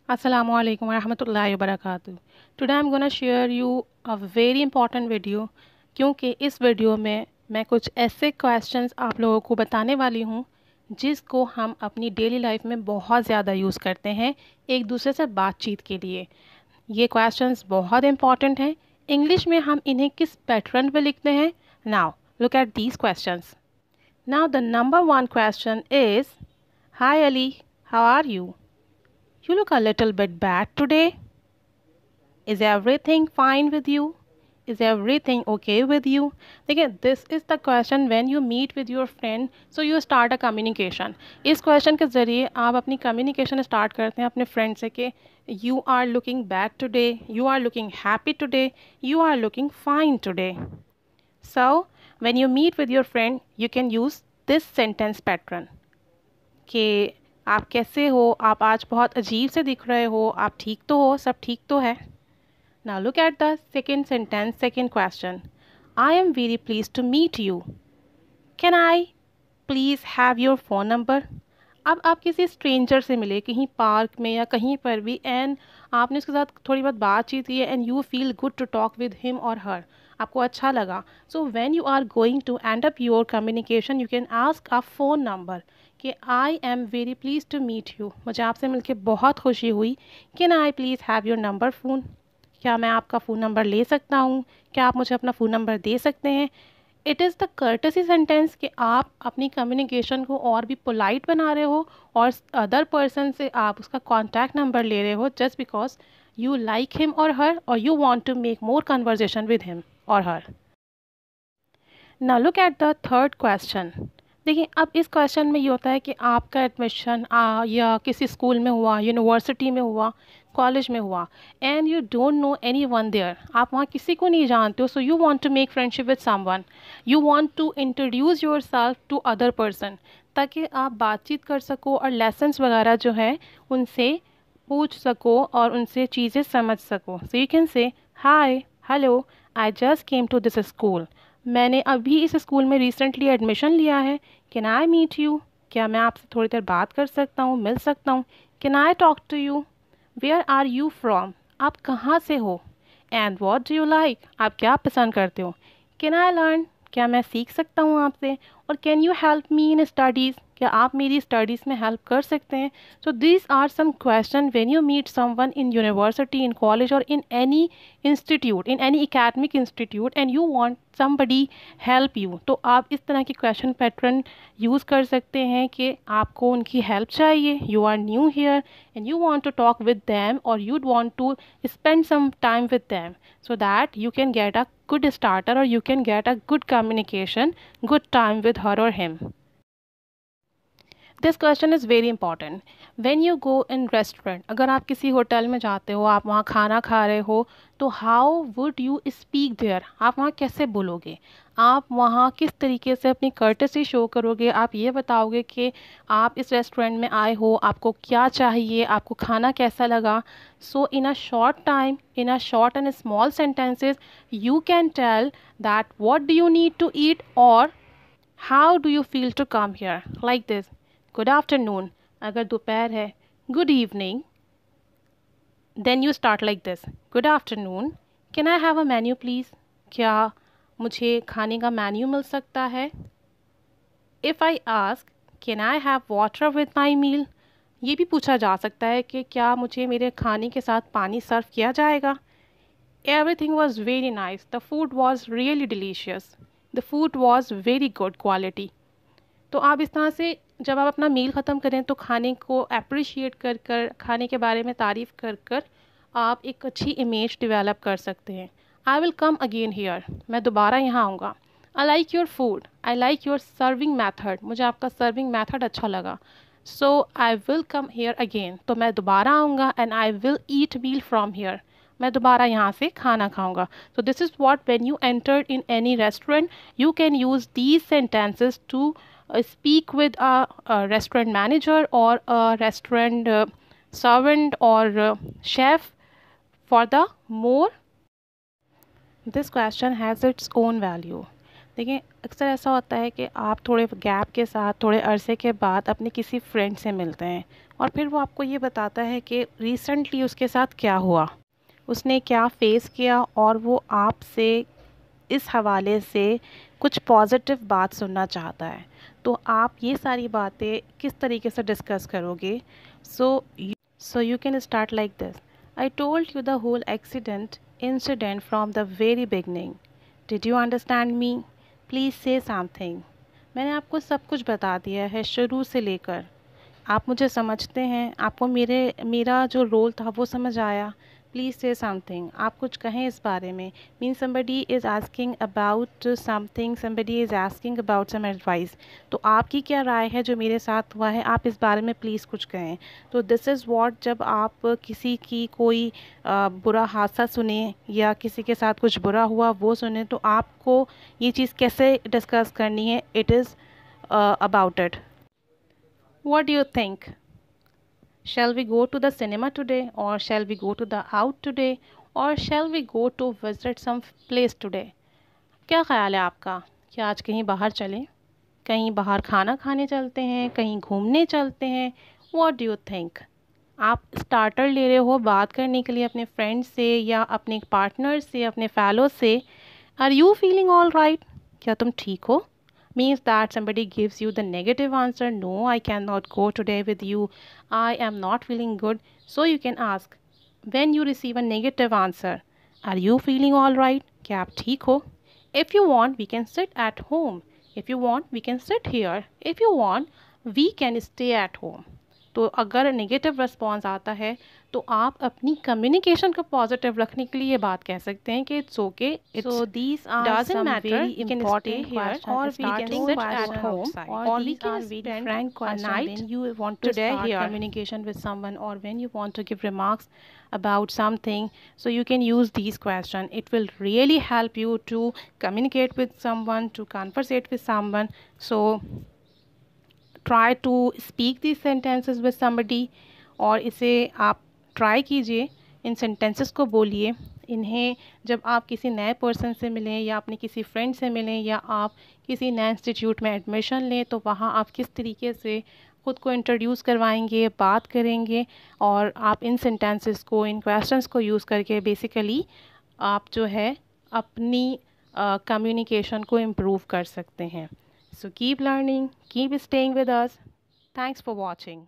Assalamu alaikum warahmatullahi wabarakatuh. Today I'm gonna share you a very important video क्योंकि इस video में मैं कुछ ऐसे क्वेश्चंस आप लोगों को बताने वाली हूँ जिसको हम अपनी डेली लाइफ में बहुत ज़्यादा यूज़ करते हैं एक दूसरे से बातचीत के लिए। ये क्वेश्चंस बहुत इंपॉर्टेंट हैं। इंग्लिश में हम इन्हें किस पैटर्न पे लिखते हैं? Now look at these questions. Now the number one question is, hi Ali, how are you? You look a little bit bad today. Is everything fine with you? Is everything okay with you? देखिए, this is the question when you meet with your friend, so you start a communication. इस question के ज़रिए आप अपनी communication start करते हैं अपने friend से कि you are looking bad today, you are looking happy today, you are looking fine today. So when you meet with your friend, you can use this sentence pattern. कि आप कैसे हो, आप आज बहुत अजीब से दिख रहे हो, आप ठीक तो हो, सब ठीक तो है। Now look at the second sentence, second question. I am very please to meet you. Can I please have your phone number? अब आप किसी स्ट्रेंजर से मिले कहीं पार्क में या कहीं पर भी एंड आपने उसके साथ थोड़ी बहुत बातचीत की and you feel good to talk with him or her, आपको अच्छा लगा। So when you are going to end up your communication you can ask a phone number कि I am very please to meet you, मुझे आपसे मिलकर बहुत खुशी हुई। Can I please have your number phone? क्या मैं आपका फ़ोन नंबर ले सकता हूँ? क्या आप मुझे अपना फ़ोन नंबर दे सकते हैं? It is the courtesy sentence कि आप अपनी कम्युनिकेशन को और भी पोलाइट बना रहे हो और अदर पर्सन से आप उसका कॉन्टैक्ट नंबर ले रहे हो just because you like him or her और you want to make more conversation with him or her. Now look at the third question. देखिए, अब इस क्वेश्चन में ये होता है कि आपका एडमिशन या किसी स्कूल में हुआ, यूनिवर्सिटी में हुआ, कॉलेज में हुआ and you don't know anyone there, आप वहाँ किसी को नहीं जानते हो। So you want to make friendship with someone, you want to introduce yourself to other person ताकि आप बातचीत कर सको और लेसन्स वगैरह जो है उनसे पूछ सको और उनसे चीज़ें समझ सको। सो you can say, hi, hello, I just came to this school, मैंने अभी इस स्कूल में रिसेंटली एडमिशन लिया है। Can I meet you? क्या मैं आपसे थोड़ी देर बात कर सकता हूँ, मिल सकता हूँ? Can I talk to you? Where are you from? आप कहाँ से हो? And what do you like? आप क्या पसंद करते हो? Can I learn? क्या मैं सीख सकता हूँ आपसे? और can you help me in studies? क्या आप मेरी स्टडीज़ में हेल्प कर सकते हैं? So these are some question when you meet someone in university, in college और in any institute, in any academic institute and you want somebody help you, तो आप इस तरह के क्वेश्चन पैटर्न यूज़ कर सकते हैं कि आपको उनकी हेल्प चाहिए, you are new here and you want to talk with them or you want to spend some time with them so that you can get a good starter or you can get a good communication, good time with her or him. This question is very important. When you go in restaurant, अगर आप किसी hotel में जाते हो, आप वहाँ खाना खा रहे हो, तो how would you speak their? आप वहाँ कैसे बोलोगे? आप वहाँ किस तरीके से अपनी कर्टेसी शो करोगे? आप ये बताओगे कि आप इस रेस्टोरेंट में आए हो, आपको क्या चाहिए, आपको खाना कैसा लगा? So in a short time, in a short and small sentences you can tell that what do you need to eat or how do you feel to come here, like this. Good afternoon, अगर दोपहर है, good evening, then you start like this, good afternoon, can I have a menu please? क्या मुझे खाने का menu मिल सकता है? If I ask can I have water with my मील, ये भी पूछा जा सकता है कि क्या मुझे मेरे खाने के साथ पानी सर्व किया जाएगा? Everything was very nice, the food was really delicious, the food was very good quality. तो आप इस तरह से जब आप अपना मील ख़त्म करें तो खाने को अप्रिशिएट कर कर, खाने के बारे में तारीफ़ कर कर आप एक अच्छी इमेज डेवलप कर सकते हैं। I will come again here, मैं दोबारा यहाँ आऊँगा। I like your food, I like your serving method, मुझे आपका सर्विंग मैथड अच्छा लगा। So I will come here again, तो मैं दोबारा आऊँगा and I will eat meal from here, मैं दोबारा यहाँ से खाना खाऊंगा। So this is what when you entered in any restaurant you can use these sentences to speak with a restaurant manager or a restaurant servant or chef for the more. This question has its own value. देखिए, अक्सर ऐसा होता है कि आप थोड़े gap के साथ थोड़े अरसे के बाद अपने किसी फ्रेंड से मिलते हैं और फिर वो आपको ये बताता है कि रिसेंटली उसके साथ क्या हुआ, उसने क्या फ़ेस किया, और वो आपसे इस हवाले से कुछ पॉजिटिव बात सुनना चाहता है। तो आप ये सारी बातें किस तरीके से डिस्कस करोगे? So you can start like this. I told you the whole incident from the very beginning. Did you understand me? Please say something. मैंने आपको सब कुछ बता दिया है शुरू से लेकर। आप मुझे समझते हैं, आपको मेरा जो रोल था वो समझ आया। Please say something. आप कुछ कहें इस बारे में। Mean somebody is asking about something, somebody is asking about some advice. तो आपकी क्या राय है जो मेरे साथ हुआ है, आप इस बारे में प्लीज़ कुछ कहें। तो दिस इज़ व्हाट, जब आप किसी की कोई बुरा हादसा सुने या किसी के साथ कुछ बुरा हुआ वो सुने, तो आपको ये चीज़ कैसे डिस्कस करनी है। It is about it. What do you think? Shall we go to the cinema today, or shall we go to the out today, or shall we go to visit some place today? क्या ख्याल है आपका? क्या आज कहीं बाहर चलें? कहीं बाहर खाना खाने चलते हैं, कहीं घूमने चलते हैं? What do you think? आप स्टार्टर ले रहे हो बात करने के लिए अपने फ्रेंड से या अपने पार्टनर से, अपने फेलो से। Are you feeling all right? क्या तुम ठीक हो? Means that somebody gives you the negative answer. No, I cannot go today with you. I am not feeling good. So you can ask, when you receive a negative answer, are you feeling all right? क्या आप ठीक हो? If you want, we can sit at home. If you want, we can sit here. If you want, we can stay at home. तो अगर negative response आता है तो आप अपनी कम्युनिकेशन को पॉजिटिव रखने के लिए ये बात कह सकते हैं कि it's okay, so these doesn't matter, we can stay here और we can sit at home और we can spend frank night when you want to start communication with someone और when you want to give remarks about something. So you can use these questions. It will really help you to communicate with someone, to conversate with someone. So try to speak these sentences with somebody, और इसे आप try कीजिए, इन sentences को बोलिए। इन्हें जब आप किसी नए पर्सन से मिलें या अपने किसी फ्रेंड से मिलें या आप किसी नए इंस्टीट्यूट में एडमिशन लें, तो वहाँ आप किस तरीके से ख़ुद को इंट्रोड्यूस करवाएंगे, बात करेंगे, और आप इन सेंटेंसेस को, इन क्वेश्चंस को यूज़ करके बेसिकली आप जो है अपनी कम्युनिकेशन को इम्प्रूव कर सकते हैं। So keep learning, keep staying with us. Thanks for watching.